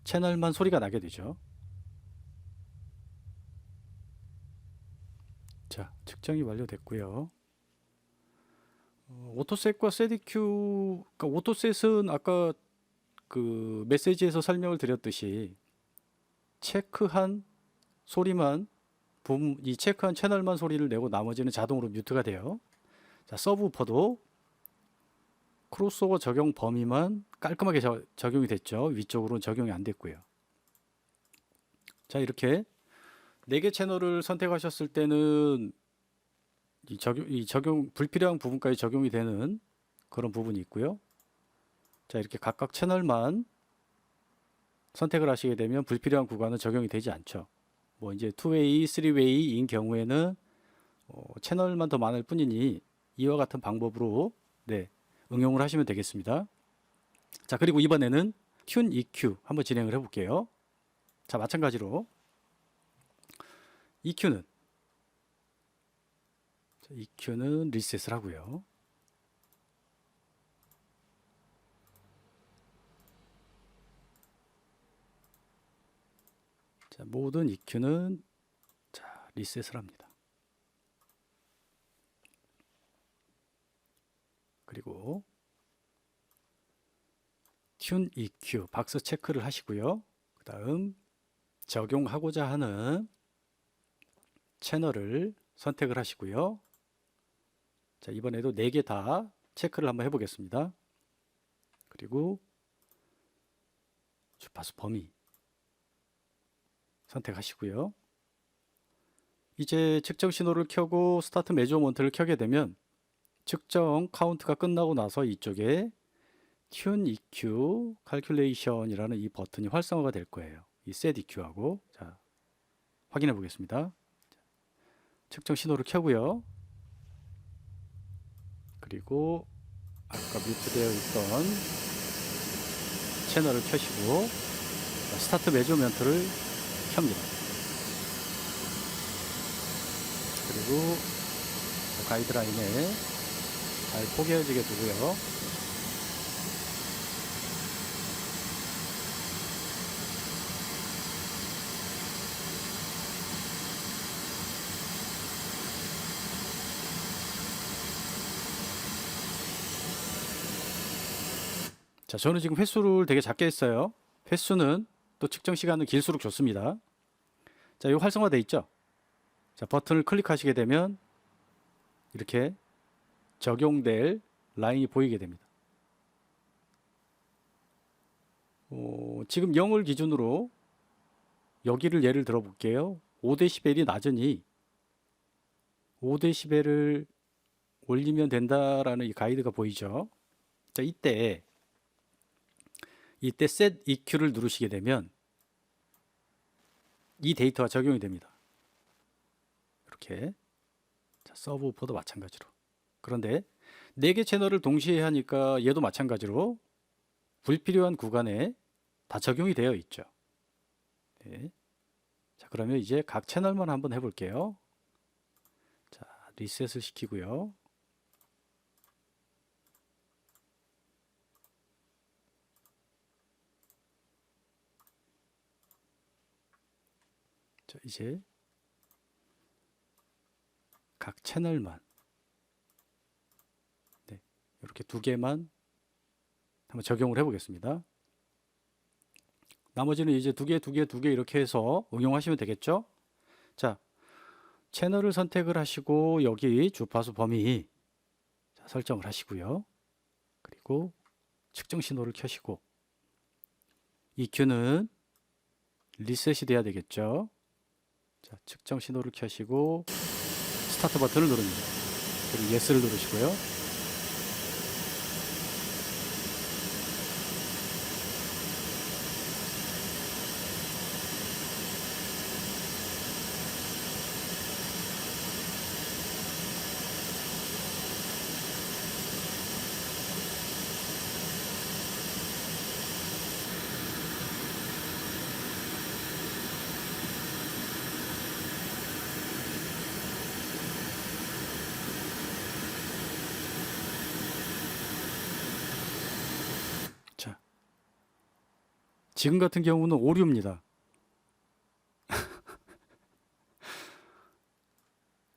Speaker 1: 채널만 소리가 나게 되죠. 자, 측정이 완료됐고요. 오토셋과 셋EQ, 그러니까 오토셋은 아까 그 메시지에서 설명을 드렸듯이 체크한 소리만, 이 체크한 채널만 소리를 내고 나머지는 자동으로 뮤트가 돼요. 자, 서브우퍼도 크로스오버 적용 범위만 깔끔하게 적용이 됐죠. 위쪽으로는 적용이 안 됐고요. 자, 이렇게 4개 채널을 선택하셨을 때는 이 적용 불필요한 부분까지 적용이 되는 그런 부분이 있고요. 자, 이렇게 각각 채널만 선택을 하시게 되면 불필요한 구간은 적용이 되지 않죠. 뭐 이제 2웨이, 3웨이인 경우에는 채널만 더 많을 뿐이니 이와 같은 방법으로 네, 응용을 하시면 되겠습니다. 자, 그리고 이번에는 튠 EQ 한번 진행을 해볼게요. 자, 마찬가지로 EQ는 리셋을 하고요. 자, 모든 EQ는 자, 리셋을 합니다. 그리고 튠 EQ 박스 체크를 하시고요. 그 다음 적용하고자 하는 채널을 선택을 하시고요. 자, 이번에도 4개 다 체크를 한번 해보겠습니다. 그리고 주파수 범위 선택하시고요. 이제 측정 신호를 켜고 스타트 메저먼트를 켜게 되면 측정 카운트가 끝나고 나서 이쪽에 튠 EQ calculation이라는 이 버튼이 활성화가 될 거예요. 이 set EQ하고 자, 확인해 보겠습니다. 측정 신호를 켜고요. 그리고 아까 뮤트되어 있던 채널을 켜시고 자, 스타트 메저먼트를 켭니다. 그리고 가이드라인에 잘 포개어지게 두고요. 자, 저는 지금 횟수를 되게 작게 했어요. 횟수는 또 측정 시간은 길수록 좋습니다. 자, 이거 활성화되어 있죠? 자, 버튼을 클릭하시게 되면 이렇게 적용될 라인이 보이게 됩니다. 지금 0을 기준으로 여기를 예를 들어 볼게요. 5dB이 낮으니 5dB를 올리면 된다라는 이 가이드가 보이죠? 자, 이때 Set EQ를 누르시게 되면 이 데이터가 적용이 됩니다. 이렇게 자, 서브우퍼도 마찬가지로. 그런데 4개 채널을 동시에 하니까 얘도 마찬가지로 불필요한 구간에 다 적용이 되어 있죠. 네. 자, 그러면 이제 각 채널만 한번 해볼게요. 자, 리셋을 시키고요. 자, 이제 각 채널만 네, 이렇게 두 개만 한번 적용을 해 보겠습니다. 나머지는 이제 두 개 이렇게 해서 응용하시면 되겠죠? 자, 채널을 선택을 하시고 여기 주파수 범위 자, 설정을 하시고요. 그리고 측정 신호를 켜시고 EQ는 리셋이 돼야 되겠죠? 자, 측정 신호를 켜시고 스타트 버튼을 누릅니다. 그리고 예스를 누르시고요. 자, 지금 같은 경우는 오류입니다.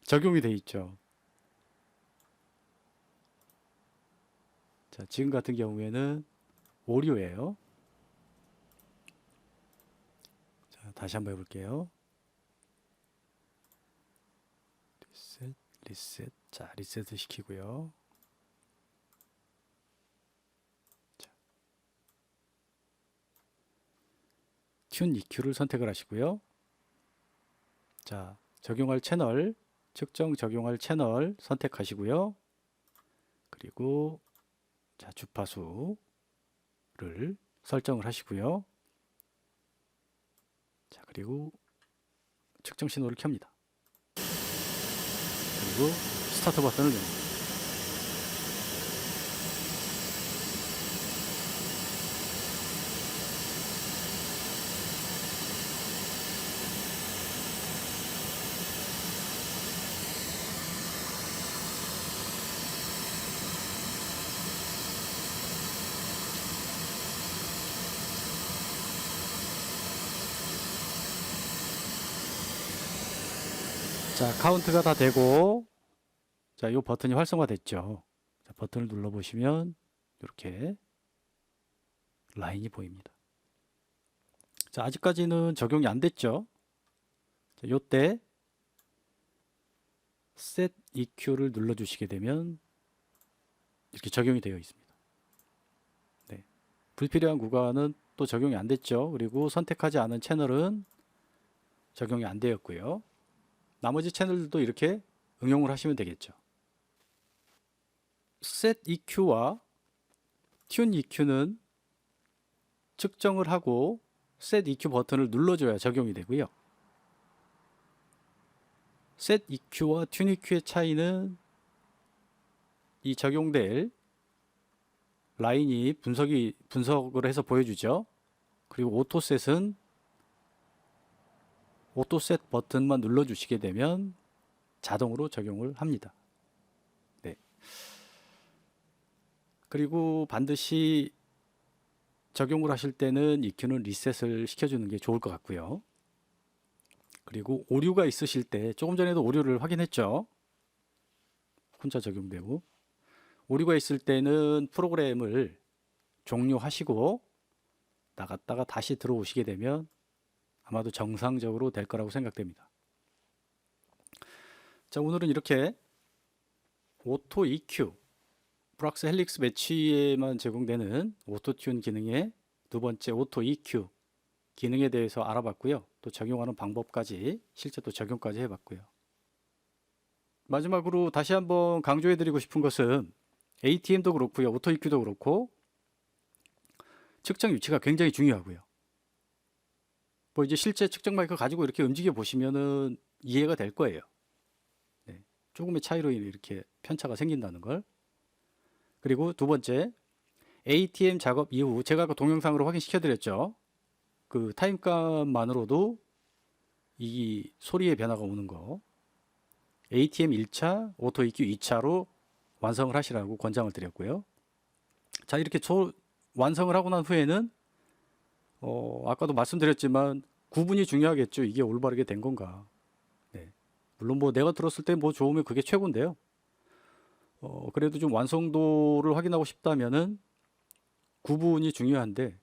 Speaker 1: 적용이 돼 있죠. 자, 지금 같은 경우에는 오류예요. 자, 다시 한번 해볼게요. 리셋. 자, 리셋을 시키고요. 자, 튠 EQ를 선택을 하시고요. 자, 적용할 채널, 측정 적용할 채널 선택하시고요. 그리고 자, 주파수를 설정을 하시고요. 자, 그리고 측정 신호를 켭니다. 그리고 스타트 버튼을 누릅니다. 자, 카운트가 다 되고 자, 이 버튼이 활성화됐죠. 자, 버튼을 눌러보시면 이렇게 라인이 보입니다. 자, 아직까지는 적용이 안 됐죠. 자, 요때 Set EQ를 눌러주시게 되면 이렇게 적용이 되어 있습니다. 네. 불필요한 구간은 또 적용이 안 됐죠. 그리고 선택하지 않은 채널은 적용이 안 되었고요. 나머지 채널들도 이렇게 응용을 하시면 되겠죠. Set EQ와 Tune EQ는 측정을 하고 Set EQ 버튼을 눌러줘야 적용이 되고요. Set EQ와 Tune EQ의 차이는 이 적용될 라인이 분석을 해서 보여주죠. 그리고 오토셋은 오토셋 버튼만 눌러주시게 되면 자동으로 적용을 합니다. 네. 그리고 반드시 적용을 하실 때는 EQ는 리셋을 시켜주는 게 좋을 것 같고요. 그리고 오류가 있으실 때 조금 전에도 오류를 확인했죠. 혼자 적용되고 오류가 있을 때는 프로그램을 종료하시고 나갔다가 다시 들어오시게 되면 아마도 정상적으로 될 거라고 생각됩니다. 자, 오늘은 이렇게 오토 EQ 브락스 헬릭스 매치에만 제공되는 오토 튠 기능의 두 번째 오토 EQ 기능에 대해서 알아봤고요. 또 적용하는 방법까지 실제 또 적용까지 해봤고요. 마지막으로 다시 한번 강조해 드리고 싶은 것은 ATM도 그렇고요. 오토 EQ도 그렇고 측정 위치가 굉장히 중요하고요. 뭐 이제 실제 측정 마이크 가지고 이렇게 움직여 보시면은 이해가 될 거예요. 네, 조금의 차이로 인해 이렇게 편차가 생긴다는 걸. 그리고 두 번째, ATM 작업 이후 제가 아까 동영상으로 확인시켜 드렸죠. 그 타임값만으로도 이 소리의 변화가 오는 거. ATM 1차, 오토 EQ 2차로 완성을 하시라고 권장을 드렸고요. 자, 이렇게 완성을 하고 난 후에는 아까도 말씀드렸지만 구분이 중요하겠죠. 이게 올바르게 된 건가. 네. 물론 뭐 내가 들었을 때 뭐 좋으면 그게 최고인데요. 그래도 좀 완성도를 확인하고 싶다면은 구분이 중요한데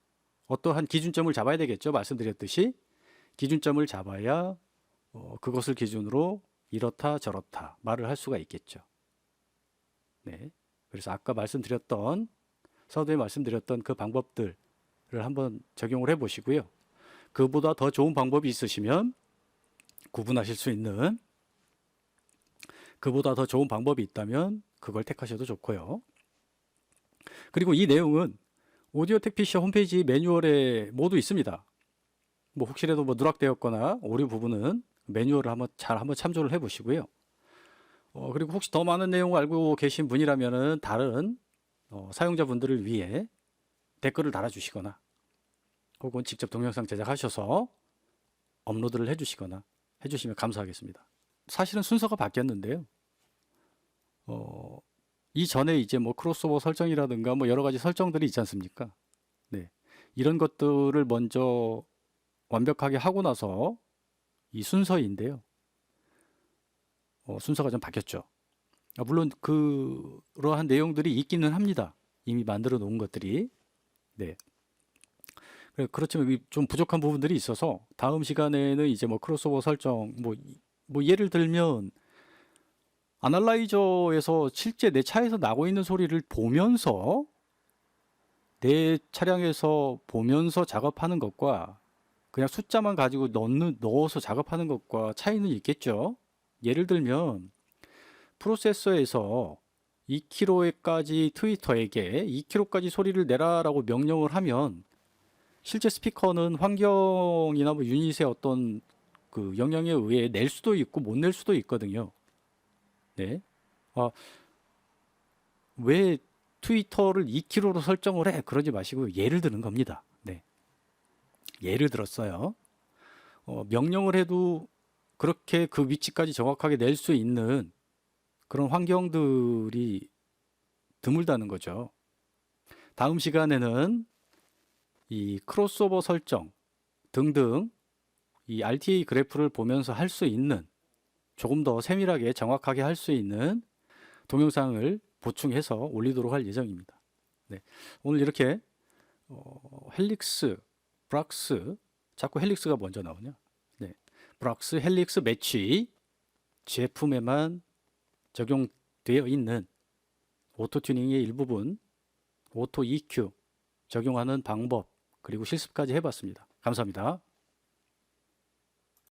Speaker 1: 어떠한 기준점을 잡아야 되겠죠. 말씀드렸듯이 기준점을 잡아야 그것을 기준으로 이렇다 저렇다 말을 할 수가 있겠죠. 네. 그래서 아까 말씀드렸던 서두에 말씀드렸던 그 방법들을 한번 적용을 해 보시고요. 그보다 더 좋은 방법이 있으시면 구분하실 수 있는 그보다 더 좋은 방법이 있다면 그걸 택하셔도 좋고요. 그리고 이 내용은 오디오텍 PC 홈페이지 매뉴얼에 모두 있습니다. 뭐 혹시라도 뭐 누락되었거나 오류 부분은 매뉴얼을 한번 참조를 해 보시고요. 그리고 혹시 더 많은 내용을 알고 계신 분이라면은 다른 사용자분들을 위해 댓글을 달아주시거나 혹은 직접 동영상 제작하셔서 업로드를 해주시거나 해주시면 감사하겠습니다. 사실은 순서가 바뀌었는데요. 이전에 이제 뭐 크로스오버 설정이라든가 뭐 여러 가지 설정들이 있지 않습니까? 네. 이런 것들을 먼저 완벽하게 하고 나서 이 순서인데요. 순서가 좀 바뀌었죠. 물론 그러한 내용들이 있기는 합니다. 이미 만들어 놓은 것들이. 네. 그렇지만 좀 부족한 부분들이 있어서 다음 시간에는 이제 뭐 크로스오버 설정 뭐 예를 들면 아날라이저에서 실제 내 차에서 나고 있는 소리를 보면서 내 차량에서 보면서 작업하는 것과 그냥 숫자만 가지고 넣어서 작업하는 것과 차이는 있겠죠. 예를 들면 프로세서에서 2kHz까지 트위터에게 2kHz까지 소리를 내라라고 명령을 하면 실제 스피커는 환경이나 뭐 유닛의 어떤 그 영향에 의해 낼 수도 있고 못 낼 수도 있거든요. 네. 왜 트위터를 2kHz로 설정을 해? 그러지 마시고 예를 드는 겁니다. 네. 예를 들었어요. 명령을 해도 그렇게 그 위치까지 정확하게 낼 수 있는 그런 환경들이 드물다는 거죠. 다음 시간에는 이 크로스오버 설정 등등 이 RTA 그래프를 보면서 할 수 있는 조금 더 세밀하게 정확하게 할 수 있는 동영상을 보충해서 올리도록 할 예정입니다. 네. 오늘 이렇게 헬릭스, 브락스, 자꾸 헬릭스가 먼저 나오냐? 네. 브락스 헬릭스 매치 제품에만 적용되어 있는 오토 튜닝의 일부분, 오토 EQ 적용하는 방법, 그리고 실습까지 해봤습니다. 감사합니다.